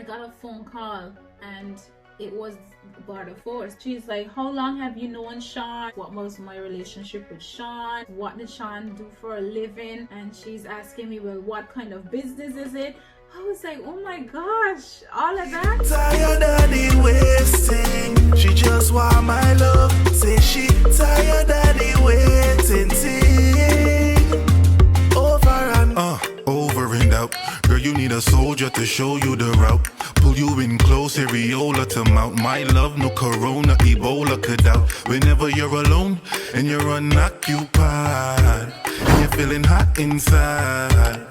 I got a phone call and it was about a force. She's like, how long have you known Sean? What was my relationship with Sean? What did Sean do for a living? And she's asking me, well, what kind of business is it? I was like, oh my gosh, all of that. Tired of the wasting. She just want my love. Say she tired of the waiting. Over and out. Girl, you need a soldier to show you the route. Pull you in close, areola to mount. My love, no corona, Ebola could out. Whenever you're alone and you're unoccupied and you're feeling hot inside,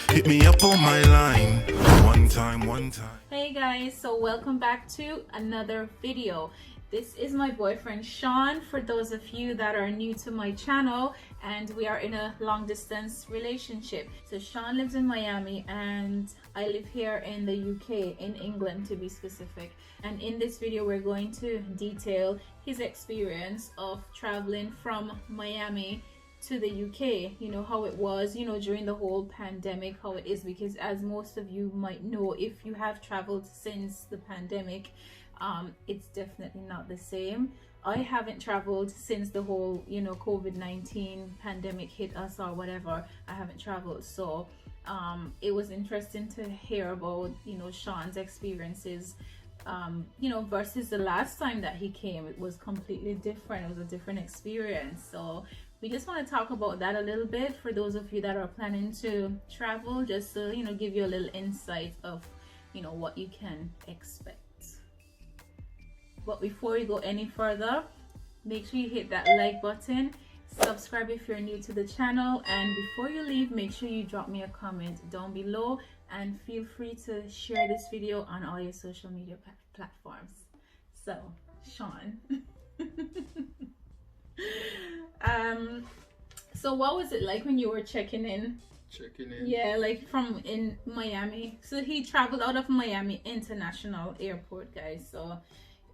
hit me up on my line. One time. Hey guys, so welcome back to another video. This is my boyfriend Sean, for those of you that are new to my channel, and we are in a long distance relationship. So Sean lives in Miami and I live here in the UK, in England to be specific. And in this video we're going to detail his experience of traveling from Miami to the UK, you know, how it was, you know, during the whole pandemic, how it is, because as most of you might know, if you have traveled since the pandemic, it's definitely not the same. I haven't traveled since the whole, you know, COVID-19 pandemic hit us or whatever. I haven't traveled, so it was interesting to hear about, you know, Sean's experiences, you know, versus the last time that he came. It was completely different. It was a different experience. So we just want to talk about that a little bit for those of you that are planning to travel, just to, you know, give you a little insight of, you know, what you can expect. But before we go any further, make sure you hit that like button, subscribe if you're new to the channel, and before you leave, make sure you drop me a comment down below, and feel free to share this video on all your social media platforms. So, Sean. So what was it like when you were checking in? Yeah, like from in Miami. So he traveled out of Miami International Airport, guys. So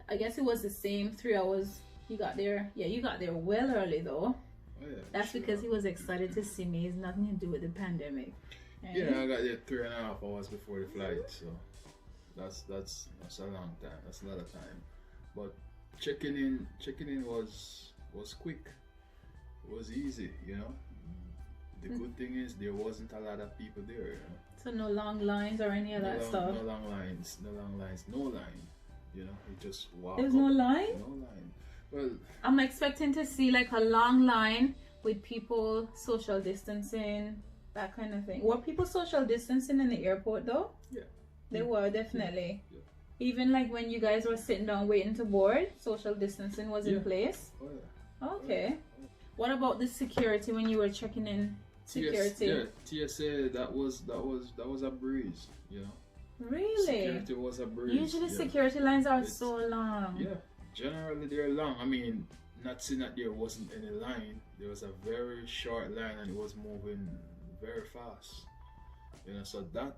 I guess it was the same 3 hours. You got there. Yeah, you got there well early though. Oh, yeah, that's sure. Because he was excited to see me. It's nothing to do with the pandemic. Right? Yeah, I got there 3.5 hours before the flight, so that's a long time. That's a lot of time. But checking in was quick. It was easy, you know. The good thing is there wasn't a lot of people there, you know? So no long lines or any of that stuff. No long lines. No line. You know, you just walk. There's no line? No line. Well, I'm expecting to see like a long line with people social distancing, that kind of thing. Were people social distancing in the airport though? Yeah. They were, definitely. Yeah. Even like when you guys were sitting down waiting to board, social distancing was in place? Oh yeah. Okay. Oh, yeah. What about the security when you were checking in? Security? TSA, that was a breeze, you know. Really? Security was a breeze. Usually security lines are so long. Yeah, generally they're long. I mean, not saying that there wasn't any line. There was a very short line and it was moving very fast. You know, so that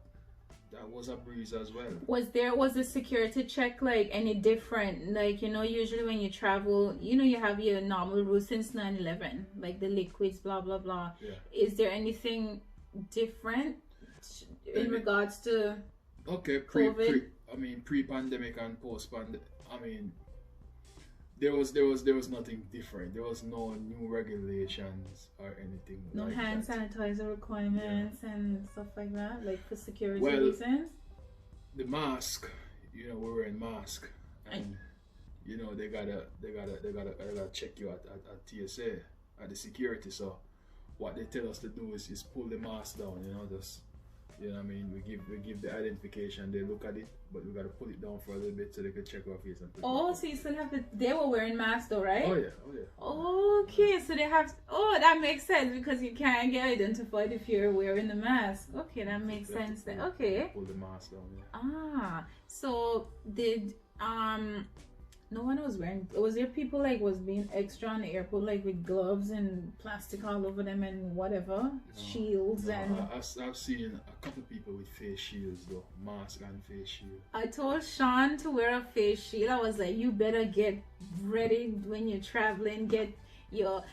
was a breeze as well. Was the security check like any different? Like, you know, usually when you travel, you know, you have your normal rules since 9/11, like the liquids, blah blah blah. Yeah. Is there anything different in regards to pre-pandemic and post-pandemic? I mean, there was nothing different. There was no new regulations or anything. No like hand that. sanitizer requirements and stuff like that, like for security well, reasons. The mask, you know, we're wearing mask, and you know they gotta check you at TSA at the security. So what they tell us to do is pull the mask down. You know, just. You know what I mean? We give the identification, they look at it, but we gotta pull it down for a little bit so they can check our face and so you still have to, they were wearing masks though, right? Oh yeah. Okay, so they have, that makes sense because you can't get identified if you're wearing the mask. Okay, that makes sense then. Okay. Pull the mask down, yeah. So did, no one was wearing, was there people like was being extra on the airport like with gloves and plastic all over them and whatever, shields and I've seen a couple people with face shields though, mask and face shield. I told Sean to wear a face shield. I was like, you better get ready when you're traveling, get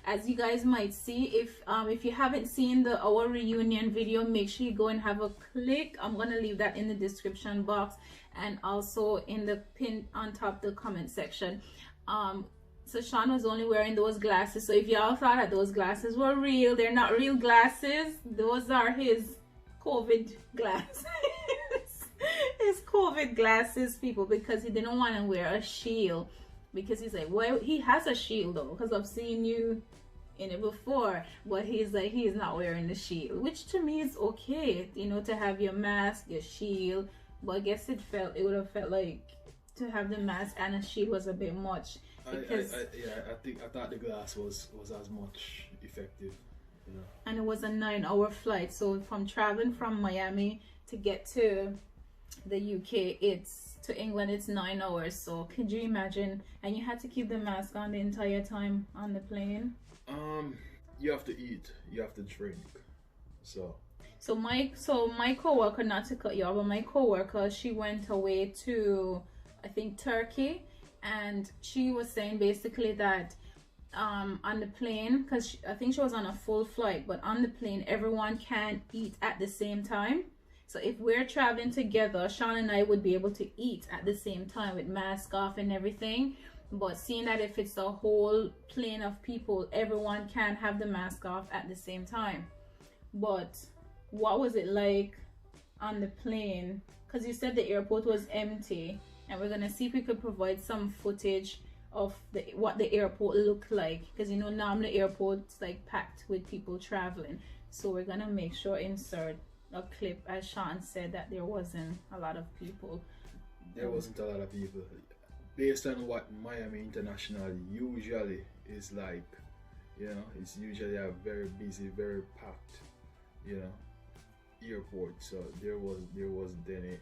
as you guys might see, if you haven't seen our reunion video, make sure you go and have a click. I'm gonna leave that in the description box and also in the pin on top the comment section. So Sean was only wearing those glasses, so if y'all thought that those glasses were real, they're not real glasses. Those are his COVID glasses. His COVID glasses, people, because he didn't want to wear a shield, because he's like, well, he has a shield though, because I've seen you in it before, but he's like, he's not wearing the shield, which to me is okay, you know, to have your mask, your shield. But I guess it would have felt like to have the mask and a shield was a bit much. Because I thought the glass was as much effective, you know. And it was a 9-hour flight, so from traveling from Miami to get to the UK, to England, it's 9 hours. So could you imagine? And you had to keep the mask on the entire time on the plane. You have to eat, you have to drink, so my coworker, not to cut you off, but my coworker, she went away to, I think, Turkey, and she was saying basically that on the plane, because I think she was on a full flight, but on the plane everyone can't eat at the same time. So if we're traveling together, Sean and I would be able to eat at the same time with mask off and everything. But seeing that if it's a whole plane of people, everyone can have the mask off at the same time. But what was it like on the plane? Because you said the airport was empty, and we're gonna see if we could provide some footage of what the airport looked like, because you know normally airports like packed with people traveling. So we're gonna make sure insert a clip, as Sean said, that there wasn't a lot of people. There wasn't a lot of people. Based on what Miami International usually is like, you know, it's usually a very busy, very packed, you know, airport. So there wasn't any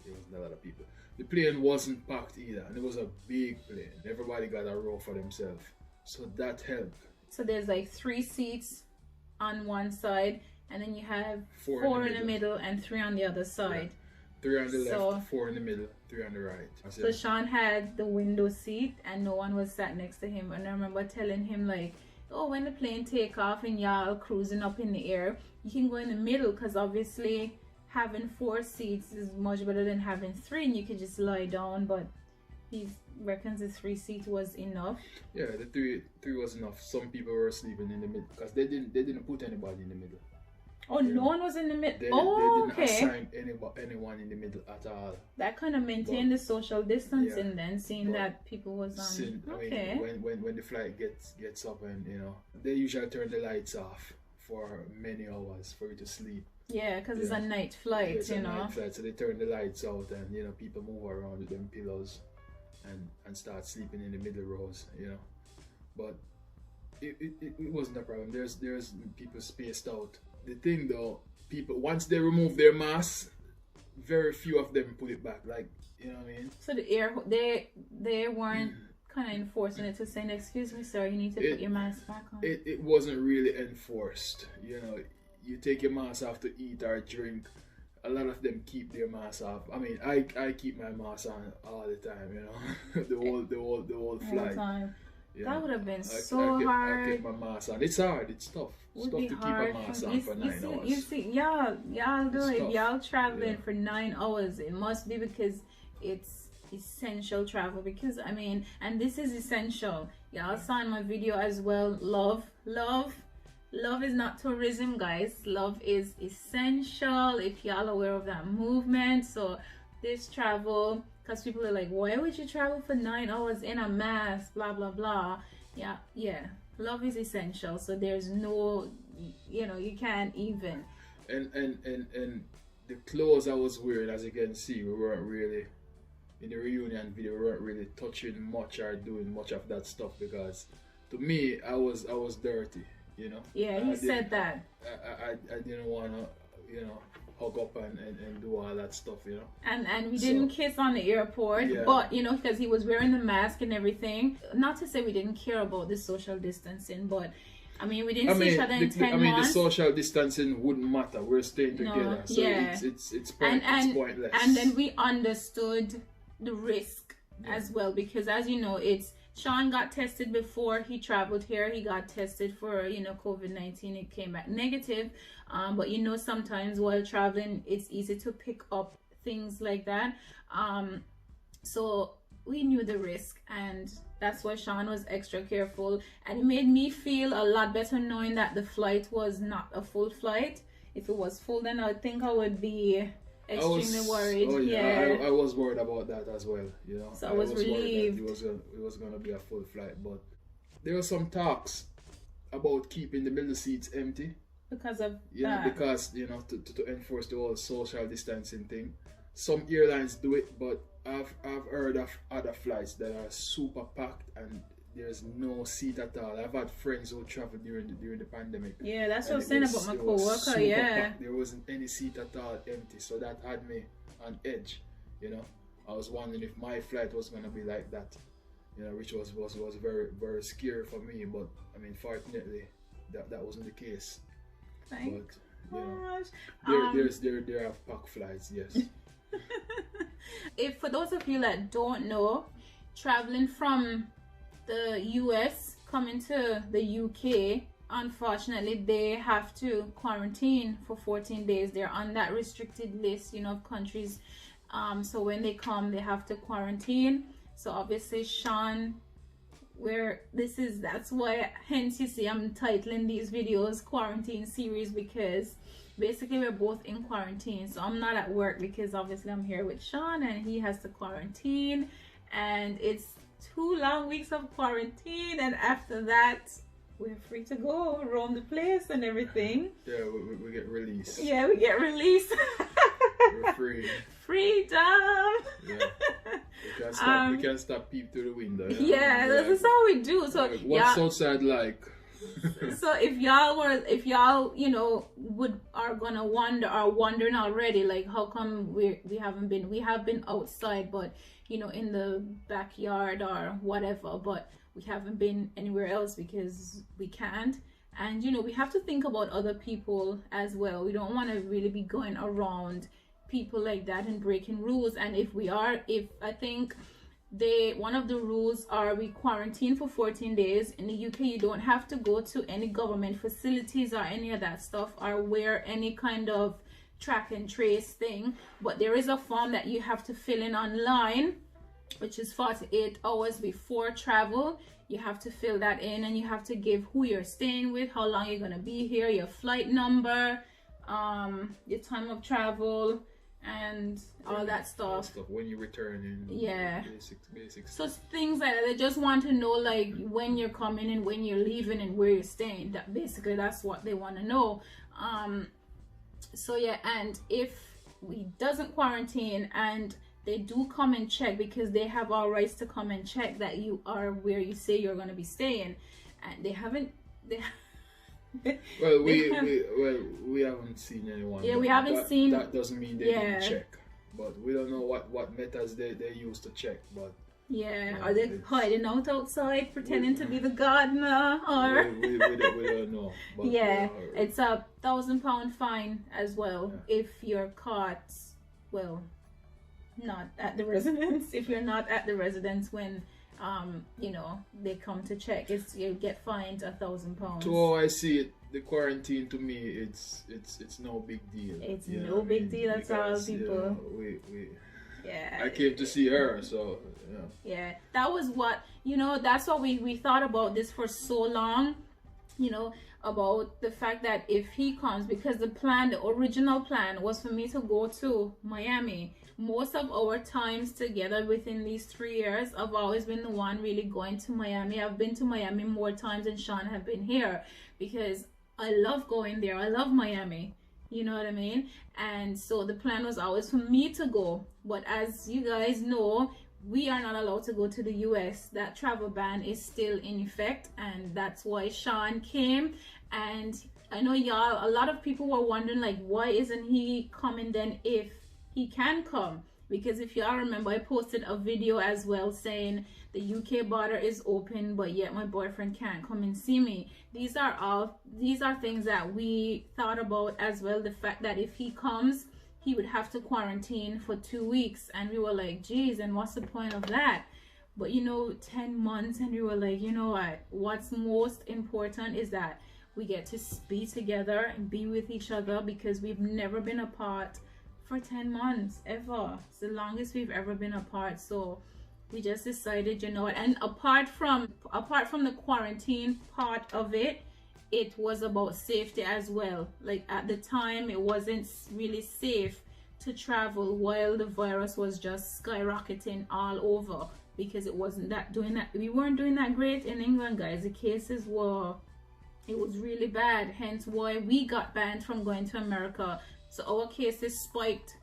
there wasn't a lot of people. The plane wasn't packed either, and it was a big plane. Everybody got a row for themselves, so that helped. So there's like 3 seats on one side, and then you have 4 in the middle and 3 on the other side. Yeah. 3 on the left, 4 in the middle, 3 on the right. So Sean had the window seat and no one was sat next to him. And I remember telling him like, oh, when the plane take off and y'all cruising up in the air, you can go in the middle, because obviously having 4 seats is much better than having 3, and you can just lie down. But he reckons the 3 seats was enough. Yeah, the three was enough. Some people were sleeping in the middle because they didn't put anybody in the middle. Oh, no one was in the middle. They didn't assign anyone in the middle at all. That kind of maintained the social distancing, then, seeing that people was on. I mean, when the flight gets up, and you know, they usually turn the lights off for many hours for you to sleep. Yeah, because it's a night flight, it's a night flight, so they turn the lights out, and you know, people move around with them pillows and start sleeping in the middle rows, you know. But it wasn't a problem. There's people spaced out. The thing though, people, once they remove their masks, very few of them put it back, like, you know what I mean? So they weren't kind of enforcing it, to saying, excuse me sir, you need to put your mask back on. It wasn't really enforced, you know. You take your mask off to eat or drink. A lot of them keep their mask off. I mean, I keep my mask on all the time, you know. the whole flight. Time. Yeah. That would have been so hard. I kept my mask on. It's hard. It's tough. It's tough to keep a mask on for 9 hours. You see, y'all do it. Y'all traveling for 9 hours. It must be because it's essential travel. Because I mean, and this is essential. Y'all saw in my video as well. Love is not tourism, guys. Love is essential. If y'all aware of that movement, so this travel. Because people are like, why would you travel for 9 hours in a mask, blah blah blah. Yeah, love is essential. So there's no, you know, you can't even. And the clothes I was wearing, as you can see, we weren't really, in the reunion video, we weren't really touching much or doing much of that stuff, because to me, I was dirty, you know. Yeah, he said that. I didn't want to, you know, hug up and do all that stuff, you know. And we didn't kiss on the airport, but you know, because he was wearing the mask and everything. Not to say we didn't care about the social distancing, but I mean, we didn't see each other in 10 months. I mean, the social distancing wouldn't matter. We're staying together, so it's pointless. And then we understood the risk as well, because as you know, it's Sean got tested before he traveled here. He got tested for, you know, COVID-19. It came back negative. But you know, sometimes while traveling, it's easy to pick up things like that. So we knew the risk, and that's why Sean was extra careful. And it made me feel a lot better knowing that the flight was not a full flight. If it was full, then I think I would be extremely worried. Oh yeah, I was worried about that as well, you know. So I was relieved. It was gonna be a full flight, but there were some talks about keeping the middle seats empty because of that. Because you know, to enforce the whole social distancing thing. Some airlines do it, but I've heard of other flights that are super packed and there's no seat at all. I've had friends who traveled during the pandemic. Yeah, that's what I was saying about my coworker. Yeah, packed. There wasn't any seat at all empty, so that had me on edge. You know, I was wondering if my flight was gonna be like that. You know, which was very, very scary for me. But I mean, fortunately, that wasn't the case. Thank but you know, there are packed flights. Yes. If for those of you that don't know, traveling from the US coming to the UK, unfortunately they have to quarantine for 14 days. They're on that restricted list, you know, of countries. So when they come, they have to quarantine. So obviously Sean, that's why, hence you see I'm titling these videos quarantine series, because basically we're both in quarantine. So I'm not at work because obviously I'm here with Sean and he has to quarantine, and it's 2 long weeks of quarantine, and after that we're free to go roam the place and everything. Yeah, we get released. Yeah, we get released. We're free. Freedom. Yeah. We can't stop peep through the window. Yeah, that's how we do. So what's outside like? So if y'all you know are gonna wondering already, like, how come we have been outside, but you know, in the backyard or whatever, but we haven't been anywhere else because we can't. And you know, we have to think about other people as well. We don't want to really be going around people like that and breaking rules. And I think one of the rules are we quarantine for 14 days. In the UK, you don't have to go to any government facilities or any of that stuff, or wear any kind of track and trace thing, but there is a form that you have to fill in online, which is 48 hours before travel. You have to fill that in, and you have to give who you're staying with, how long you're gonna be here, your flight number, your time of travel, and all that stuff. When you return in. Yeah. Basics. So things like that. They just want to know, like, when you're coming and when you're leaving and where you're staying. That's what they want to know. So yeah, and if we doesn't quarantine and they do come and check, because they have all rights to come and check that you are where you say you're going to be staying, and we haven't seen anyone. Yeah, we haven't seen. That doesn't mean they didn't check, but we don't know what methods they use to check. But yeah, are they hiding out outside pretending to be the gardener, or we don't know. But yeah, it's a £1,000 fine as well if you're caught. Well, not at the residence. If you're not at the residence when you know, they come to check, you get fined £1,000. To how I see it, the quarantine to me, it's no big deal. It's no big deal at all, people. Yeah, I came to see her, so yeah, that was what, you know, that's what we thought about this for so long, you know, about the fact that if he comes, because the original plan was for me to go to Miami. Most of our times together within these 3 years, I've always been the one really going to Miami. I've been to Miami more times than Sean have been here, because I love going there. I love Miami. You know what I mean? And so the plan was always for me to go. But as you guys know, we are not allowed to go to the US. That travel ban is still in effect, and that's why Sean came. And I know y'all, a lot of people were wondering, like, why isn't he coming then if he can come? Because if y'all remember, I posted a video as well saying the UK border is open, but yet my boyfriend can't come and see me. These are things that we thought about as well. The fact that if he comes, he would have to quarantine for 2 weeks, and we were like, geez, and what's the point of that? But 10 months, and we were like, you know what, what's most important is that we get to be together and be with each other, because we've never been apart for 10 months ever. It's the longest we've ever been apart. So we just decided, and apart from the quarantine part of it, it was about safety as well. Like at the time, it wasn't really safe to travel while the virus was just skyrocketing all over, because it wasn't we weren't doing that great in England, guys. The cases it was really bad, hence why we got banned from going to America. So our cases spiked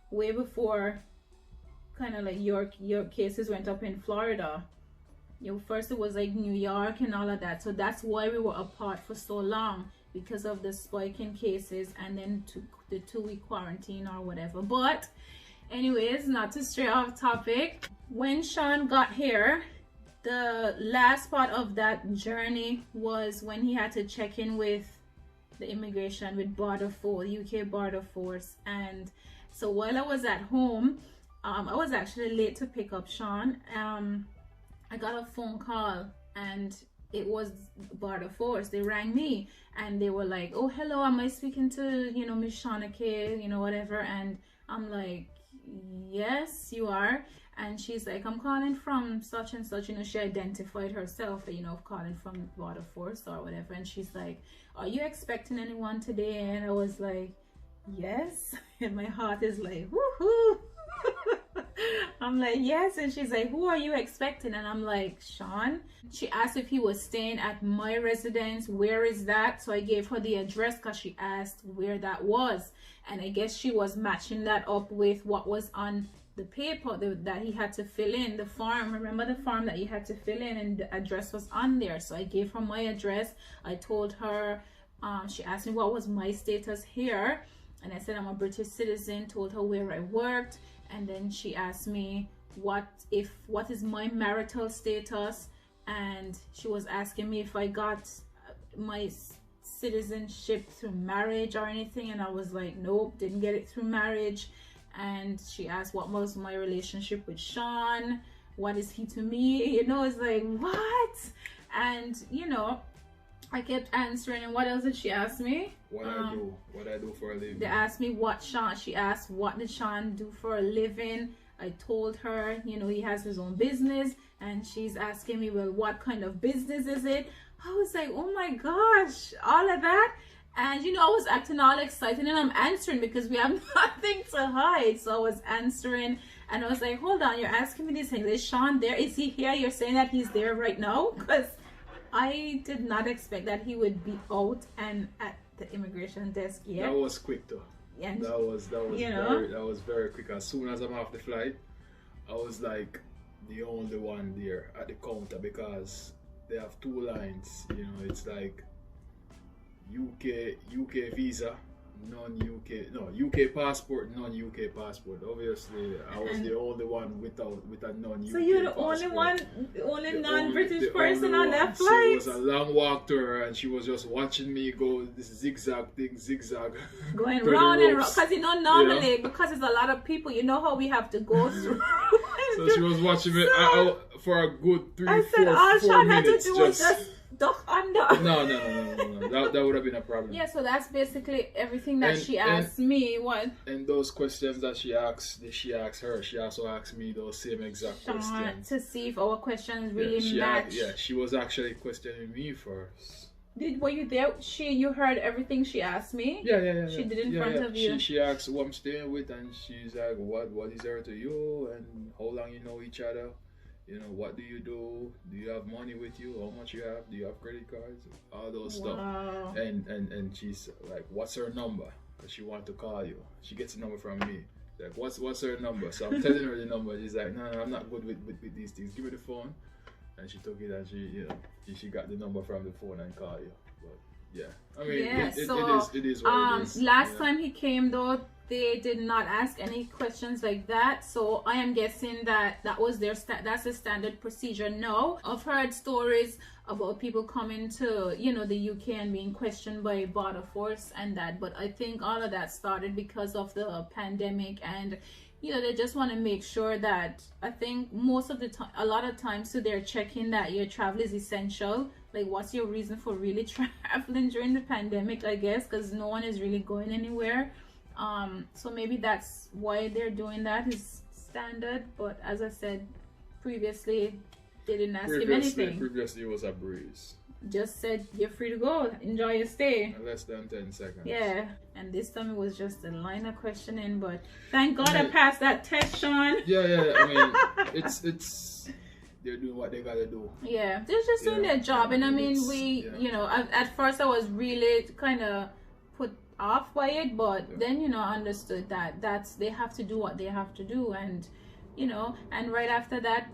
way before kind of like your cases went up in Florida. First it was like New York and all of that. So that's why we were apart for so long, because of the spike in cases, and then the 2-week quarantine or whatever. But anyways, not to stray off topic, when Sean got here, the last part of that journey was when he had to check in with the immigration, with UK Border Force. And so while I was at home, I was actually late to pick up Sean. I got a phone call, and it was Border Force. They rang me and they were like, oh, hello, am I speaking to Miss ShéKayla, whatever? And I'm like, yes, you are. And she's like, I'm calling from such and such. She identified herself, calling from Border Force or whatever. And she's like, are you expecting anyone today? And I was like, yes. And my heart is like, woohoo. I'm like, yes. And she's like, who are you expecting? And I'm like, Sean. She asked if he was staying at my residence. Where is that? So I gave her the address, because she asked where that was. And I guess she was matching that up with what was on the paper that he had to fill in, the form. Remember the form that you had to fill in, and the address was on there. So I gave her my address. I told her, she asked me what was my status here, and I said I'm a British citizen. Told her where I worked, and then she asked me what is my marital status, and she was asking me if I got my citizenship through marriage or anything, and I was like, nope, didn't get it through marriage. And she asked what was my relationship with Sean, what is he to me, it's like, what? And I kept answering. And what else did she ask me? What I do for a living. They asked me she asked what did Sean do for a living. I told her, he has his own business. And she's asking me, well, what kind of business is it? I was like, oh my gosh, all of that. And I was acting all excited, and I'm answering because we have nothing to hide. So I was answering, and I was like, hold on, you're asking me these things. Is Sean there? Is he here? You're saying that he's there right now? Because I did not expect that he would be out and at the immigration desk yet. That was quick though. And that was very quick. As soon as I'm off the flight, I was like the only one there at the counter, because they have 2 lines. It's like UK visa, UK passport, non-UK passport. Obviously, I was the only one with a non-UK. So you're the passport. only non-British person on that flight. So it was a long walk to her, and she was just watching me go this zigzag, going round and round. Because normally, because it's a lot of people, how we have to go through. So she was watching me for a good 3-4 minutes. All Sean had to do was just duck under. No. That would have been a problem. Yeah, so that's basically everything that she asked me. What? And those questions that she asked her, she also asked me those same exact questions. To see if our questions really match. She was actually questioning me first. Were you there? You heard everything she asked me? Yeah. She did in front of you? She asked who I'm staying with, and she's like, what is there to you, and how long you know each other? What do you do? Do you have money with you? How much you have? Do you have credit cards? All those stuff. And she's like, what's her number? Because she wants to call you. She gets a number from me. Like, what's her number? So I'm telling her the number. She's like, no, I'm not good with these things. Give me the phone. And she took it, and she got the number from the phone and called you. But yeah, I mean, it is what it is. Last time he came though, they did not ask any questions like that, so I am guessing that was that's a standard procedure. No, I've heard stories about people coming to the UK and being questioned by Border Force and that, but I think all of that started because of the pandemic, and you know, they just want to make sure that, I think most of the time, a lot of times, so they're checking that your travel is essential. Like, what's your reason for really traveling during the pandemic, I guess, because no one is really going anywhere. So maybe that's why they're doing that, is standard. But as I said previously, they didn't ask him anything. Previously it was a breeze. Just said, you're free to go, enjoy your stay. In less than 10 seconds. Yeah, and this time it was just a line of questioning, but thank God I passed that test, Sean. Yeah, I mean, it's they're doing what they gotta do. Yeah, they're just doing their job. And I mean, you know, at first I was really kind of put off by it, but then, you know, I understood that they have to do what they have to do. And, you know, and right after that,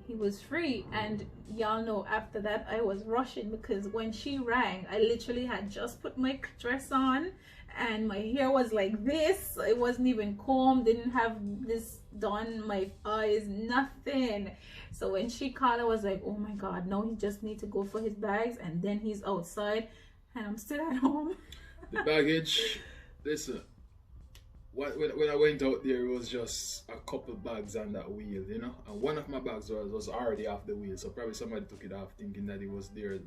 he was free. And y'all know, after that I was rushing, because when she rang, I literally had just put my dress on and my hair was like this. It wasn't even combed, didn't have this done, my eyes, nothing. So when she called, I was like, oh my God, now he just need to go for his bags, and then he's outside and I'm still at home. The baggage, listen, when I went out there, it was just a couple bags on that wheel, you know, and one of my bags was already off the wheel, so probably somebody took it off thinking that it was there.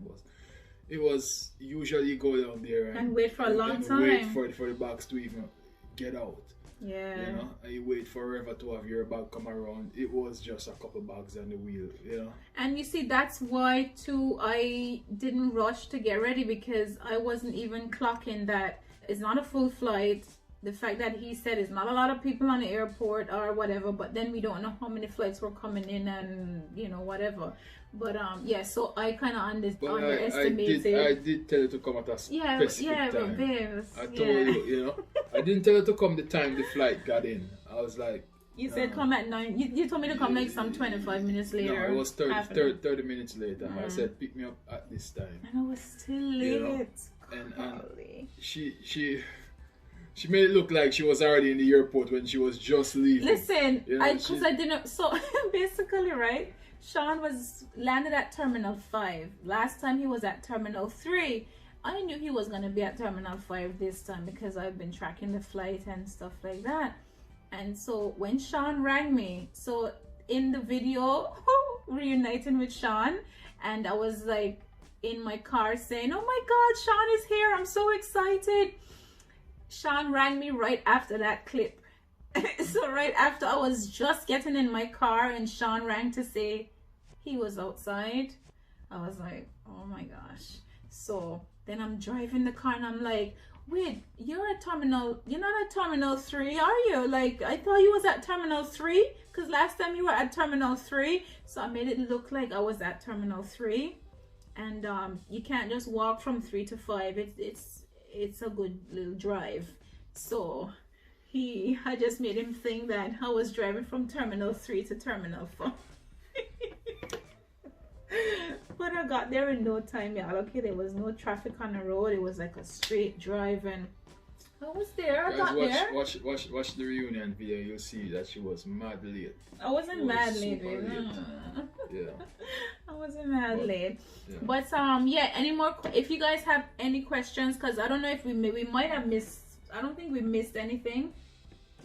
It was usually go down there and wait for a long time, wait for the bags to even get out. Yeah, you know, and you wait forever to have your bag come around. It was just a couple bags on the wheel, you know. And you see, that's why too I didn't rush to get ready, because I wasn't even clocking that it's not a full flight. The fact that he said it's not a lot of people on the airport or whatever, but then we don't know how many flights were coming in, and you know, whatever. But yeah, so I kind of underestimated. I did tell you to come at a specific time. But babes, I told you, you know, I didn't tell you to come the time the flight got in. I was like, you said come at 9. You told me to come like some 25 minutes later. No, it was 30 minutes later. I said pick me up at this time. And I was still late. You know? And she made it look like she was already in the airport when she was just leaving. Listen, you know, I didn't. So basically, right? Sean was landed at Terminal 5. Last time he was at Terminal 3. I knew he was going to be at Terminal 5 this time, because I've been tracking the flight and stuff like that. And so when Sean rang me, so in the video, reuniting with Sean, and I was like in my car saying, oh my God, Sean is here, I'm so excited. Sean rang me right after that clip. So right after I was just getting in my car and Sean rang to say he was outside, I was like, oh my gosh. So then I'm driving the car and I'm like, wait, you're not at Terminal 3, are you? Like, I thought you was at Terminal 3, because last time you were at Terminal 3. So I made it look like I was at Terminal 3. And you can't just walk from 3 to 5. It's a good little drive. So I just made him think that I was driving from Terminal 3 to Terminal 4. But I got there in no time, y'all. Okay, there was no traffic on the road. It was like a straight drive, and I was there. I got there. Watch the reunion video. You'll see that she was mad late. I wasn't mad late. Yeah. I wasn't mad late. Yeah. But yeah. Any more? If you guys have any questions, because I don't know if we might have missed. I don't think we missed anything.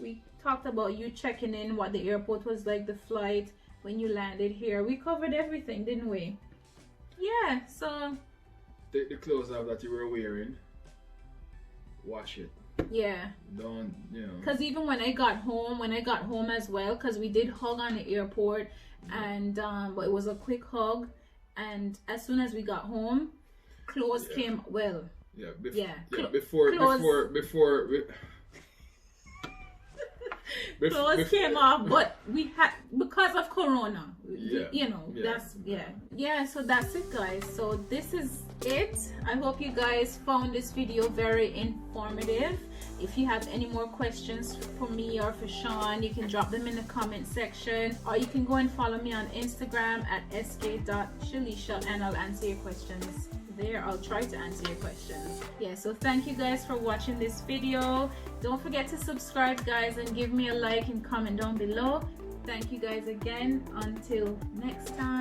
We talked about you checking in, what the airport was like, the flight, when you landed here. We covered everything, didn't we? Yeah, so take the clothes off that you were wearing, wash it. Yeah. Don't, you know. Because even when I got home as well, because we did hug on the airport, and but it was a quick hug, and as soon as we got home, clothes came well. Yeah, before clothes came off, but we had, because of Corona, you know, so that's it, guys. So this is it. I hope you guys found this video very informative. If you have any more questions for me or for Sean, you can drop them in the comment section, or you can go and follow me on Instagram at sk.shalisha, and I'll answer your questions there. I'll try to answer your questions. Yeah, so thank you guys for watching this video. Don't forget to subscribe, guys, and give me a like and comment down below. Thank you guys again. Until next time.